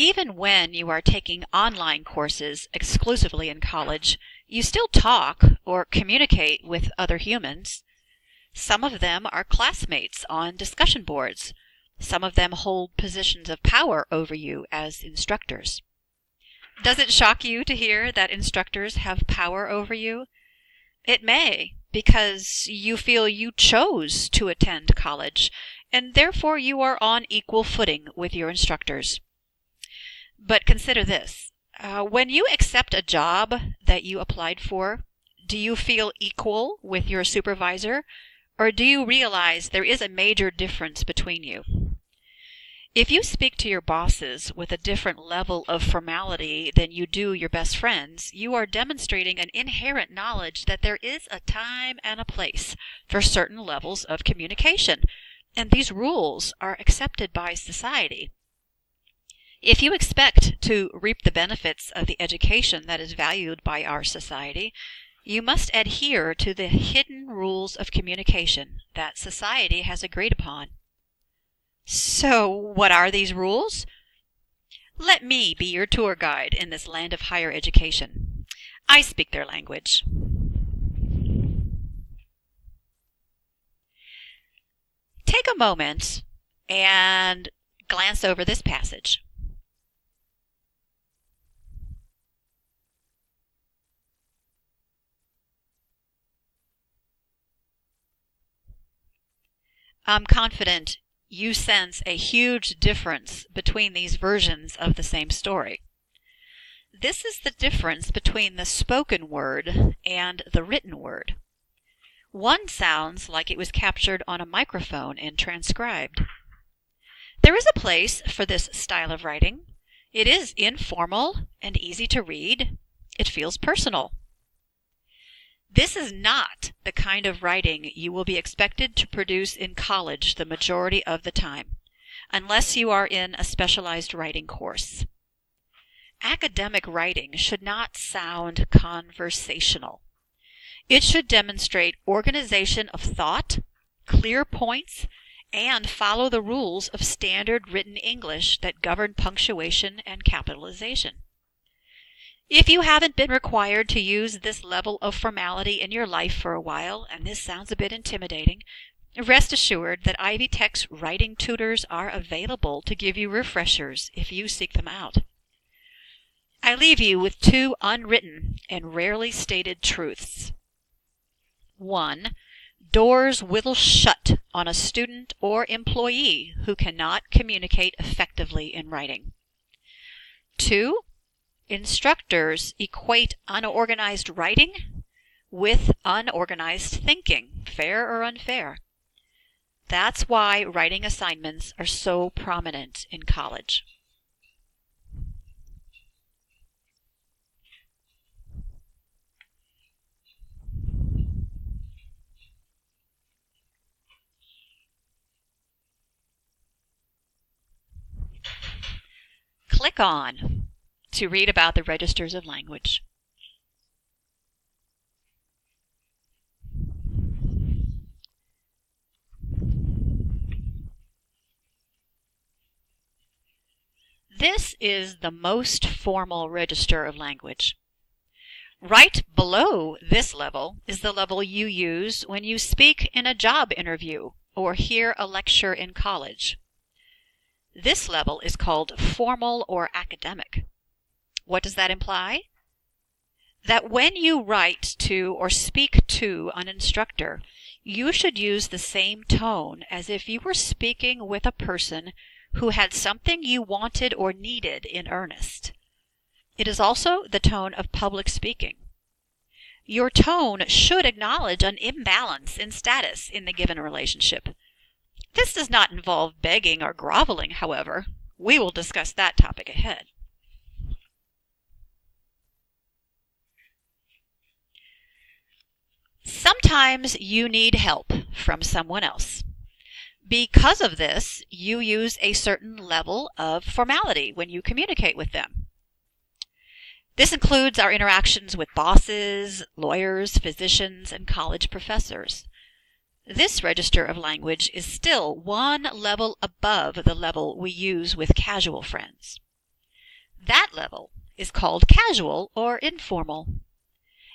Even when you are taking online courses exclusively in college, you still talk or communicate with other humans. Some of them are classmates on discussion boards. Some of them hold positions of power over you as instructors. Does it shock you to hear that instructors have power over you? It may, because you feel you chose to attend college, and therefore you are on equal footing with your instructors. But consider this. When you accept a job that you applied for, do you feel equal with your supervisor, or do you realize there is a major difference between you? If you speak to your bosses with a different level of formality than you do your best friends, you are demonstrating an inherent knowledge that there is a time and a place for certain levels of communication, and these rules are accepted by society. If you expect to reap the benefits of the education that is valued by our society, you must adhere to the hidden rules of communication that society has agreed upon. So, what are these rules? Let me be your tour guide in this land of higher education. I speak their language. Take a moment and glance over this passage. I'm confident you sense a huge difference between these versions of the same story. This is the difference between the spoken word and the written word. One sounds like it was captured on a microphone and transcribed. There is a place for this style of writing. It is informal and easy to read. It feels personal. This is not the kind of writing you will be expected to produce in college the majority of the time, unless you are in a specialized writing course. Academic writing should not sound conversational. It should demonstrate organization of thought, clear points, and follow the rules of standard written English that govern punctuation and capitalization. If you haven't been required to use this level of formality in your life for a while, and this sounds a bit intimidating, rest assured that Ivy Tech's writing tutors are available to give you refreshers if you seek them out. I leave you with two unwritten and rarely stated truths. 1. Doors will shut on a student or employee who cannot communicate effectively in writing. 2. Instructors equate unorganized writing with unorganized thinking, fair or unfair. That's why writing assignments are so prominent in college. Click on to read about the registers of language. This is the most formal register of language. Right below this level is the level you use when you speak in a job interview or hear a lecture in college. This level is called formal or academic. What does that imply? That when you write to or speak to an instructor, you should use the same tone as if you were speaking with a person who had something you wanted or needed in earnest. It is also the tone of public speaking. Your tone should acknowledge an imbalance in status in the given relationship. This does not involve begging or groveling, however. We will discuss that topic ahead. Sometimes you need help from someone else. Because of this, you use a certain level of formality when you communicate with them. This includes our interactions with bosses, lawyers, physicians, and college professors. This register of language is still one level above the level we use with casual friends. That level is called casual or informal.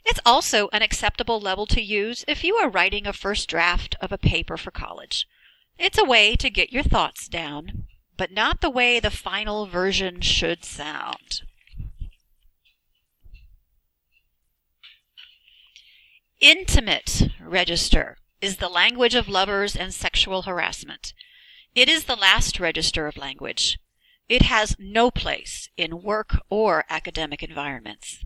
It's also an acceptable level to use if you are writing a first draft of a paper for college. It's a way to get your thoughts down, but not the way the final version should sound. Intimate register is the language of lovers and sexual harassment. It is the last register of language. It has no place in work or academic environments.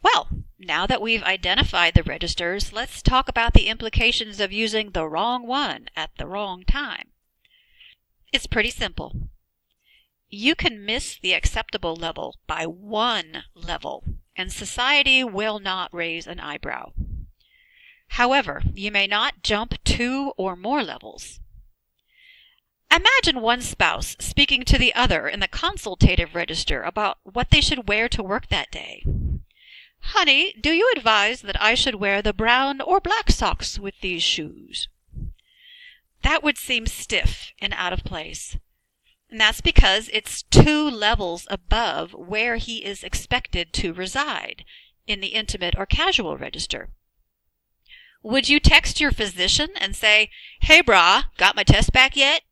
Well, now that we've identified the registers, let's talk about the implications of using the wrong one at the wrong time. It's pretty simple. You can miss the acceptable level by one level, and society will not raise an eyebrow. However, you may not jump 2 or more levels. Imagine one spouse speaking to the other in the consultative register about what they should wear to work that day. Honey, do you advise that I should wear the brown or black socks with these shoes? That would seem stiff and out of place. And that's because it's 2 levels above where he is expected to reside in the intimate or casual register. Would you text your physician and say, "Hey brah, got my test back yet?"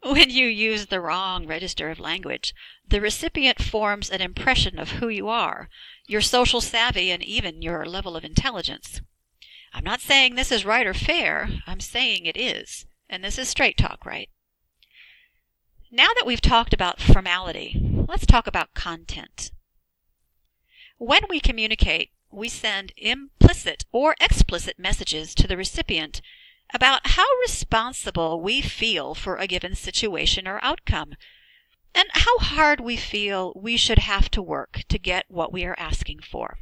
When you use the wrong register of language, the recipient forms an impression of who you are, your social savvy, and even your level of intelligence. I'm not saying this is right or fair, I'm saying it is, and this is straight talk, right? Now that we've talked about formality, let's talk about content. When we communicate, we send implicit or explicit messages to the recipient about how responsible we feel for a given situation or outcome, and how hard we feel we should have to work to get what we are asking for.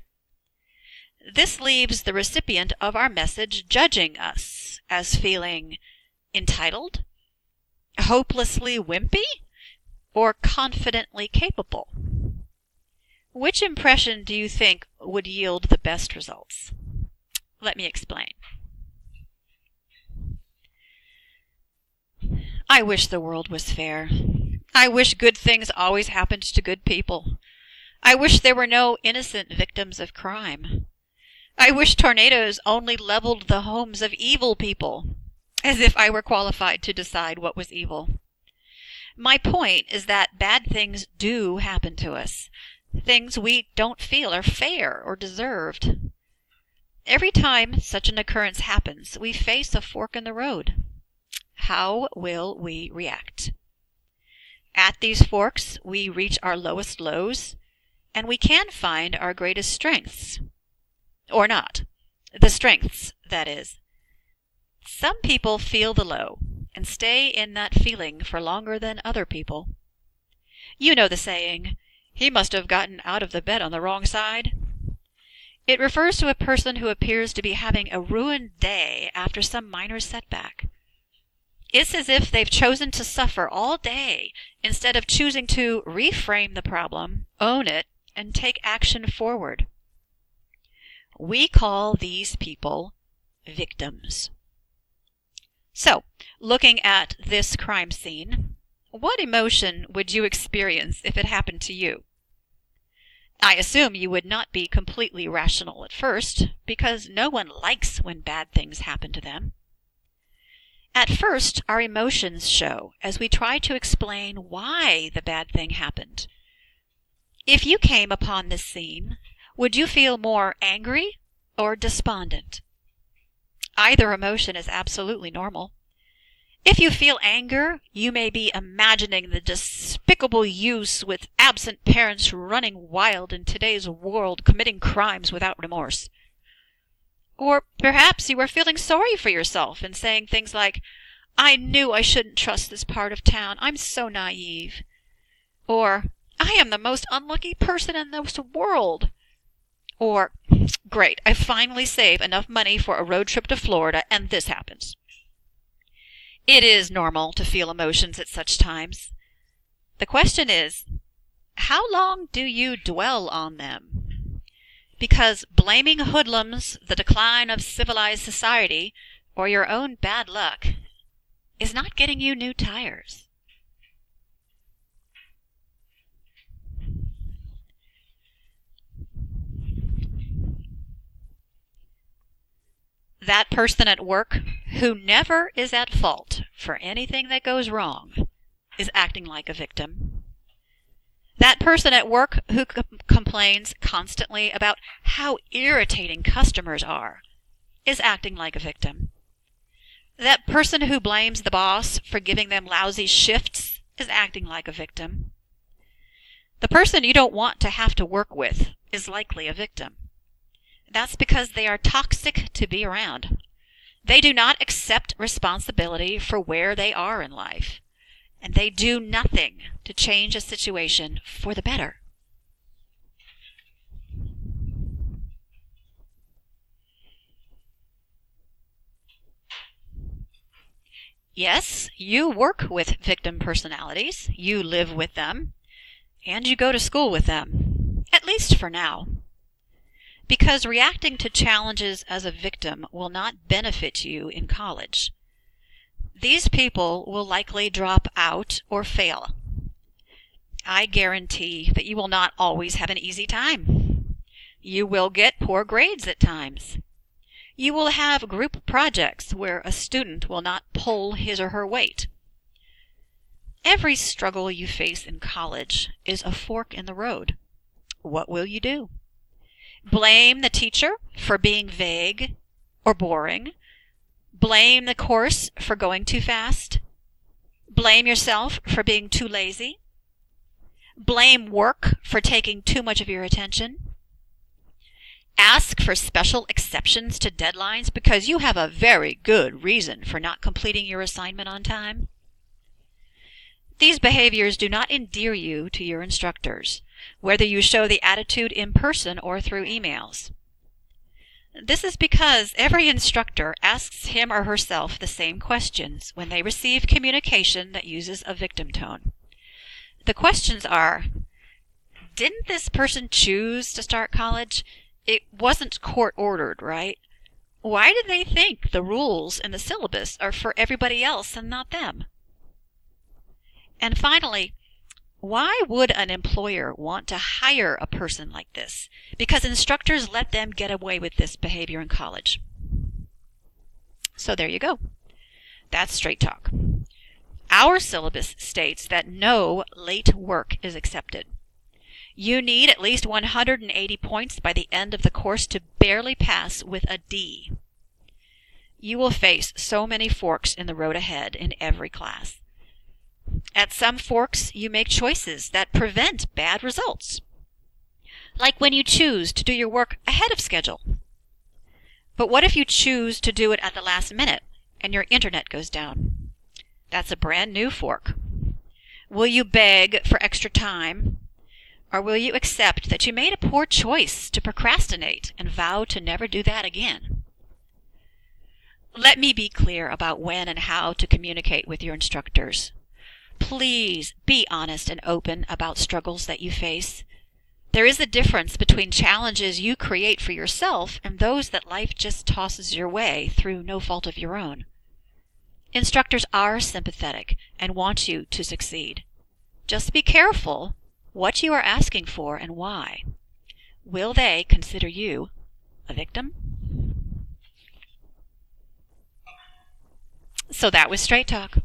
This leaves the recipient of our message judging us as feeling entitled, hopelessly wimpy, or confidently capable. Which impression do you think would yield the best results? Let me explain. I wish the world was fair. I wish good things always happened to good people. I wish there were no innocent victims of crime. I wish tornadoes only leveled the homes of evil people, as if I were qualified to decide what was evil. My point is that bad things do happen to us, things we don't feel are fair or deserved. Every time such an occurrence happens, we face a fork in the road. How will we react? At these forks, we reach our lowest lows, and we can find our greatest strengths. Or not. The strengths, that is. Some people feel the low and stay in that feeling for longer than other people. You know the saying, "He must have gotten out of the bed on the wrong side." It refers to a person who appears to be having a ruined day after some minor setback. It's as if they've chosen to suffer all day instead of choosing to reframe the problem, own it, and take action forward. We call these people victims. So, looking at this crime scene, what emotion would you experience if it happened to you? I assume you would not be completely rational at first, because no one likes when bad things happen to them. At first, our emotions show as we try to explain why the bad thing happened. If you came upon this scene, would you feel more angry or despondent? Either emotion is absolutely normal. If you feel anger, you may be imagining the despicable youths with absent parents running wild in today's world, committing crimes without remorse. Or perhaps you are feeling sorry for yourself and saying things like, "I knew I shouldn't trust this part of town. I'm so naive." Or, "I am the most unlucky person in this world." Or, "Great, I finally saved enough money for a road trip to Florida, and this happens." It is normal to feel emotions at such times. The question is, how long do you dwell on them? Because blaming hoodlums, the decline of civilized society, or your own bad luck is not getting you new tires. That person at work who never is at fault for anything that goes wrong is acting like a victim. That person at work who complains constantly about how irritating customers are is acting like a victim. That person who blames the boss for giving them lousy shifts is acting like a victim. The person you don't want to have to work with is likely a victim. That's because they are toxic to be around. They do not accept responsibility for where they are in life, and they do nothing to change a situation for the better. Yes, you work with victim personalities, you live with them, and you go to school with them, at least for now. Because reacting to challenges as a victim will not benefit you in college. These people will likely drop out or fail. I guarantee that you will not always have an easy time. You will get poor grades at times. You will have group projects where a student will not pull his or her weight. Every struggle you face in college is a fork in the road. What will you do? Blame the teacher for being vague or boring? Blame the course for going too fast? Blame yourself for being too lazy? Blame work for taking too much of your attention? Ask for special exceptions to deadlines because you have a very good reason for not completing your assignment on time? These behaviors do not endear you to your instructors, whether you show the attitude in person or through emails. This is because every instructor asks him or herself the same questions when they receive communication that uses a victim tone. The questions are, didn't this person choose to start college? It wasn't court-ordered, right? Why do they think the rules and the syllabus are for everybody else and not them? And finally, why would an employer want to hire a person like this? Because instructors let them get away with this behavior in college. So there you go. That's straight talk. Our syllabus states that no late work is accepted. You need at least 180 points by the end of the course to barely pass with a D. You will face so many forks in the road ahead in every class. At some forks, you make choices that prevent bad results, like when you choose to do your work ahead of schedule. But what if you choose to do it at the last minute and your internet goes down? That's a brand new fork. Will you beg for extra time, or will you accept that you made a poor choice to procrastinate and vow to never do that again? Let me be clear about when and how to communicate with your instructors. Please be honest and open about struggles that you face. There is a difference between challenges you create for yourself and those that life just tosses your way through no fault of your own. Instructors are sympathetic and want you to succeed. Just be careful what you are asking for and why. Will they consider you a victim? So that was Straight Talk.